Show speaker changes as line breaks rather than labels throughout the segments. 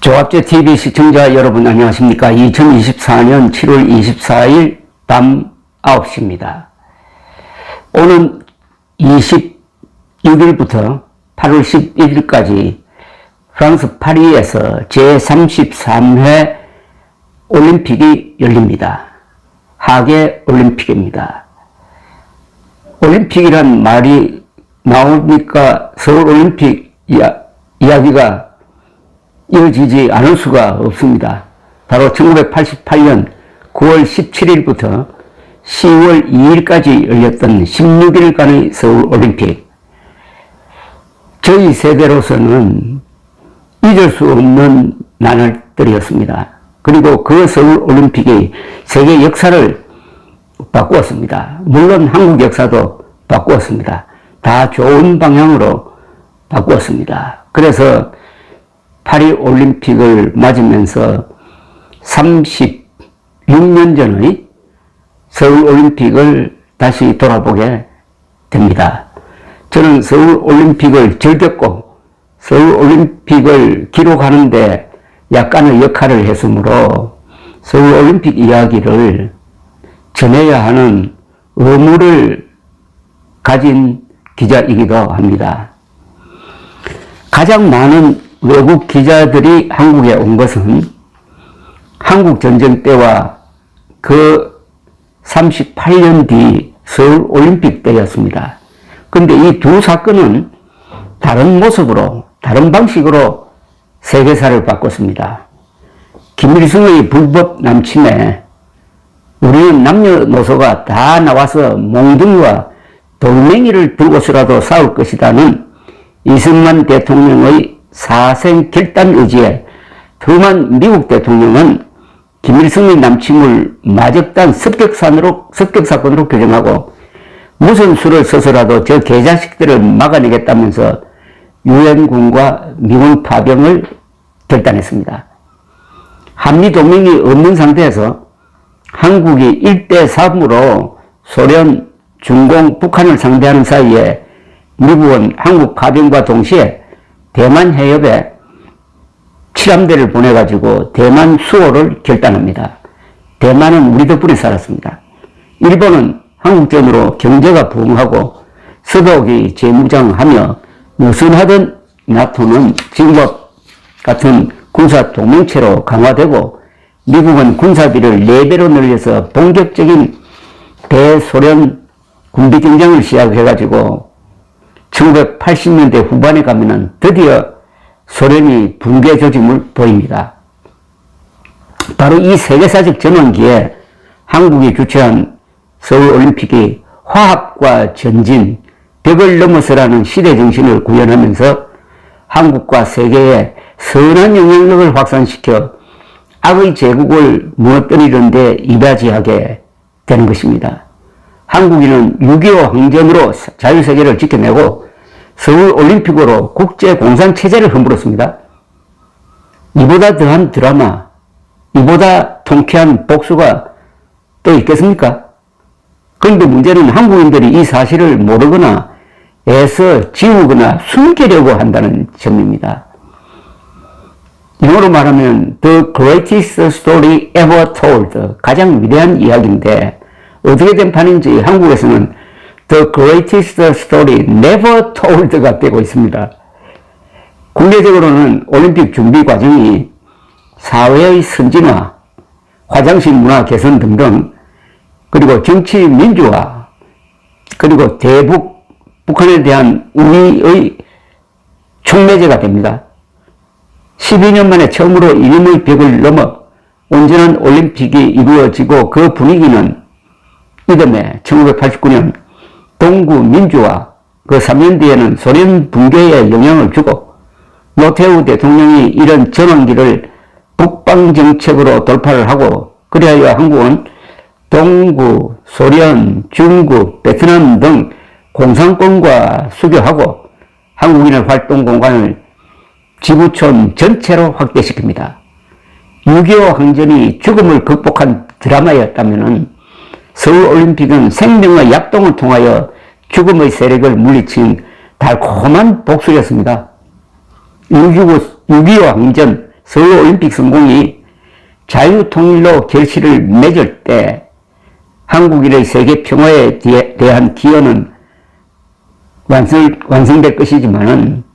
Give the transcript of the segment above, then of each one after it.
조합제 TV 시청자 여러분 안녕하십니까? 2024년 7월 24일 밤 9시입니다. 오는 26일부터 8월 11일까지 프랑스 파리에서 제33회 올림픽이 열립니다. 하계 올림픽입니다. 올림픽이란 말이 나오니까 서울 올림픽 이야기가 이어지지 않을 수가 없습니다. 바로 1988년 9월 17일부터 10월 2일까지 열렸던 16일간의 서울 올림픽. 저희 세대로서는 잊을 수 없는 나날들이었습니다. 그리고 그 서울 올림픽이 세계 역사를 바꾸었습니다. 물론 한국 역사도 바꾸었습니다. 다 좋은 방향으로 바꾸었습니다. 그래서 파리 올림픽을 맞으면서 36년 전의 서울 올림픽을 다시 돌아보게 됩니다. 저는 서울 올림픽을 즐겼고 서울 올림픽을 기록하는데 약간의 역할을 했으므로 서울 올림픽 이야기를 전해야 하는 의무를 가진 기자이기도 합니다. 가장 많은 외국 기자들이 한국에 온 것은 한국전쟁 때와 그 38년 뒤 서울 올림픽 때였습니다. 그런데 이 두 사건은 다른 모습으로, 다른 방식으로 세계사를 바꿨습니다. 김일성의 불법 남침에 우리는 남녀노소가 다 나와서 몽둥이와 돌멩이를 들고서라도 싸울 것이다는 이승만 대통령의 사생 결단 의지에 트루먼 미국 대통령은 김일성의 남침을 마적단 습격사건으로 규정하고 무슨 수를 써서라도 저 개자식들을 막아내겠다면서 유엔군과 미군 파병을 결단했습니다. 한미동맹이 없는 상태에서 한국이 1대3으로 소련, 중공, 북한을 상대하는 사이에 미국은 한국 파병과 동시에 대만 해협에 칠함대를 보내가지고 대만 수호를 결단합니다. 대만은 우리 덕분에 살았습니다. 일본은 한국전으로 경제가 부흥하고 서독이 재무장하며 느슨하던 나토는 지금과 같은 군사 동맹체로 강화되고 미국은 군사비를 4배로 늘려서 본격적인 대소련 군비 경쟁을 시작해가지고 1980년대 후반에 가면은 드디어 소련이 붕괴 조짐을 보입니다. 바로 이 세계사적 전환기에 한국이 주최한 서울올림픽이 화합과 전진, 벽을 넘어서라는 시대정신을 구현하면서 한국과 세계에 선한 영향력을 확산시켜 악의 제국을 무너뜨리는 데 이바지하게 되는 것입니다. 한국인은 6.25 항쟁으로 자유세계를 지켜내고 서울올림픽으로 국제공산체제를 흔들었습니다. 이보다 더한 드라마, 이보다 통쾌한 복수가 또 있겠습니까? 그런데 문제는 한국인들이 이 사실을 모르거나 애써 지우거나 숨기려고 한다는 점입니다. 영어로 말하면 The greatest story ever told, 가장 위대한 이야기인데 어떻게 된 판인지 한국에서는 The greatest story never told가 되고 있습니다. 국내적으로는 올림픽 준비 과정이 사회의 선진화, 화장실 문화 개선 등등, 그리고 정치 민주화, 그리고 대북, 북한에 대한 우리의 촉매제가 됩니다. 12년 만에 처음으로 이름의 벽을 넘어 온전한 올림픽이 이루어지고 그 분위기는 이듬해 1989년 동구 민주화, 그 3년 뒤에는 소련 붕괴에 영향을 주고 노태우 대통령이 이런 전환기를 북방정책으로 돌파를 하고 그리하여 한국은 동구, 소련, 중국, 베트남 등 공산권과 수교하고 한국인의 활동 공간을 지구촌 전체로 확대시킵니다. 6.25 항전이 죽음을 극복한 드라마였다면 서울올림픽은 생명의 약동을 통하여 죽음의 세력을 물리친 달콤한 복수였습니다. 6.25 항전 서울올림픽 성공이 자유통일로 결실을 맺을 때 한국인의 세계 평화에 대한 기여는 완성될 것이지만은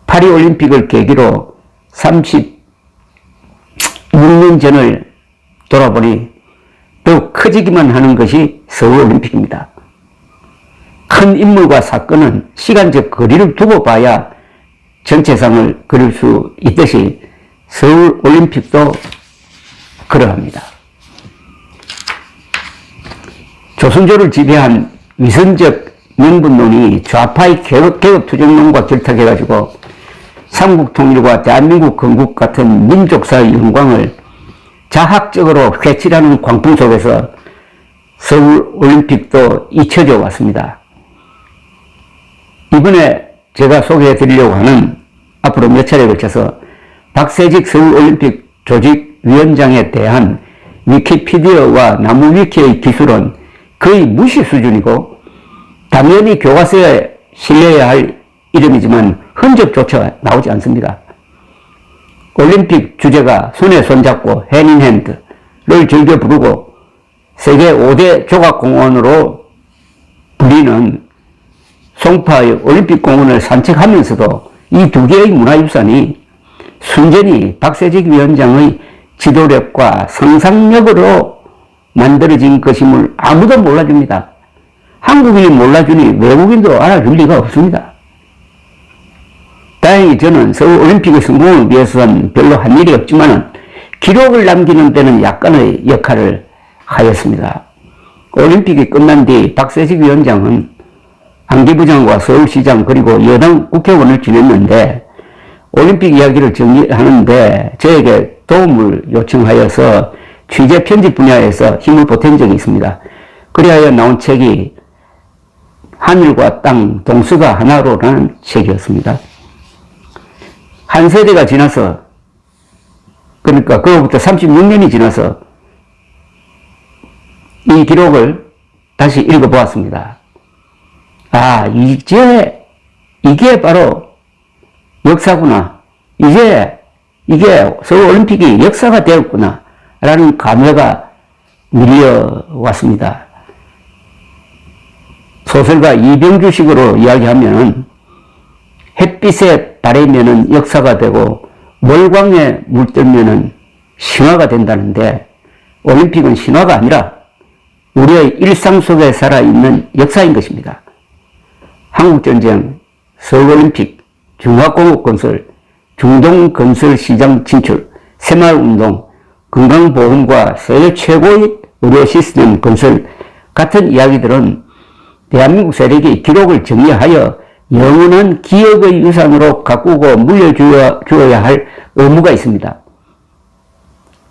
파리올림픽을 계기로 36년 전을 돌아보니 더욱 커지기만 하는 것이 서울올림픽입니다. 큰 인물과 사건은 시간적 거리를 두고 봐야 전체상을 그릴 수 있듯이 서울올림픽도 그러합니다. 조선조를 지배한 위선적 명분론이 좌파의 개혁투쟁론과 결탁해가지고 삼국통일과 대한민국 건국 같은 민족사의 영광을 자학적으로 회칠하는 광풍 속에서 서울올림픽도 잊혀져 왔습니다. 이번에 제가 소개해 드리려고 하는 앞으로 몇 차례에 걸쳐서 박세직 서울올림픽 조직위원장에 대한 위키피디아와 나무위키의 기술은 거의 무시 수준이고 당연히 교과서에 실려야 할 이름이지만 흔적조차 나오지 않습니다. 올림픽 주제가 손에 손잡고 핸인핸드를 즐겨 부르고 세계 5대 조각공원으로 불리는 송파의 올림픽공원을 산책하면서도 이 두 개의 문화유산이 순전히 박세직 위원장의 지도력과 상상력으로 만들어진 것임을 아무도 몰라줍니다. 한국인이 몰라주니 외국인도 알아줄 리가 없습니다. 다행히 저는 서울올림픽의 성공을 위해서는 별로 한 일이 없지만 기록을 남기는 데는 약간의 역할을 하였습니다. 올림픽이 끝난 뒤 박세직 위원장은 안기부장과 서울시장 그리고 여당 국회의원을 지냈는데 올림픽 이야기를 정리하는데 저에게 도움을 요청하여서 취재 편집 분야에서 힘을 보탠 적이 있습니다. 그리하여 나온 책이 하늘과 땅 동서가 하나로라는 책이었습니다. 한 세대가 지나서 그러니까 그로부터 36년이 지나서 이 기록을 다시 읽어보았습니다. 아, 이제 이게 바로 역사구나. 이제 이게 서울올림픽이 역사가 되었구나 라는 감회가 밀려왔습니다. 소설가 이병주식으로 이야기하면 햇빛에 바래면은 역사가 되고 몰광에 물들면은 신화가 된다는데 올림픽은 신화가 아니라 우리의 일상 속에 살아있는 역사인 것입니다. 한국전쟁, 서울올림픽, 중화공업건설, 중동건설시장 진출, 새마을운동, 건강보험과 세계 최고의 의료 시스템 건설 같은 이야기들은 대한민국 세력이 기록을 정리하여 영원한 기억의 유산으로 가꾸고 물려주어야 할 의무가 있습니다.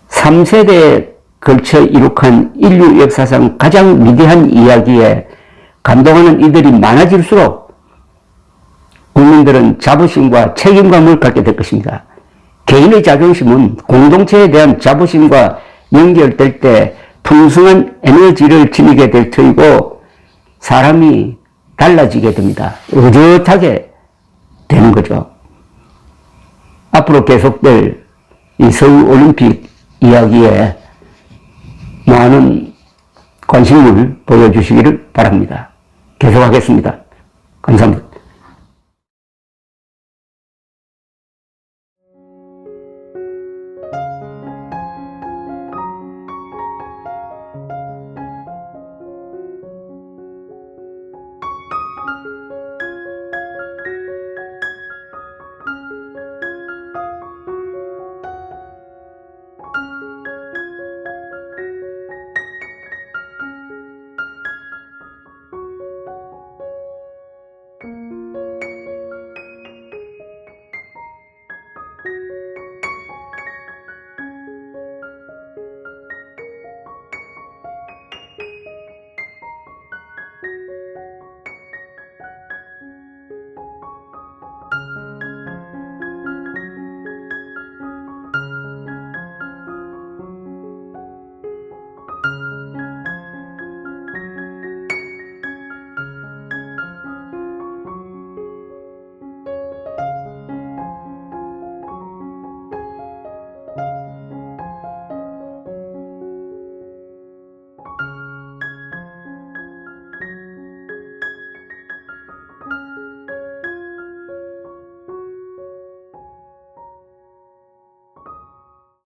3세대에 걸쳐 이룩한 인류 역사상 가장 위대한 이야기에 감동하는 이들이 많아질수록 국민들은 자부심과 책임감을 갖게 될 것입니다. 개인의 자존심은 공동체에 대한 자부심과 연결될 때 풍성한 에너지를 지니게 될 터이고 사람이 달라지게 됩니다. 의젓하게 되는 거죠. 앞으로 계속될 이 서울올림픽 이야기에 많은 관심을 보여주시기를 바랍니다. 계속하겠습니다. 감사합니다.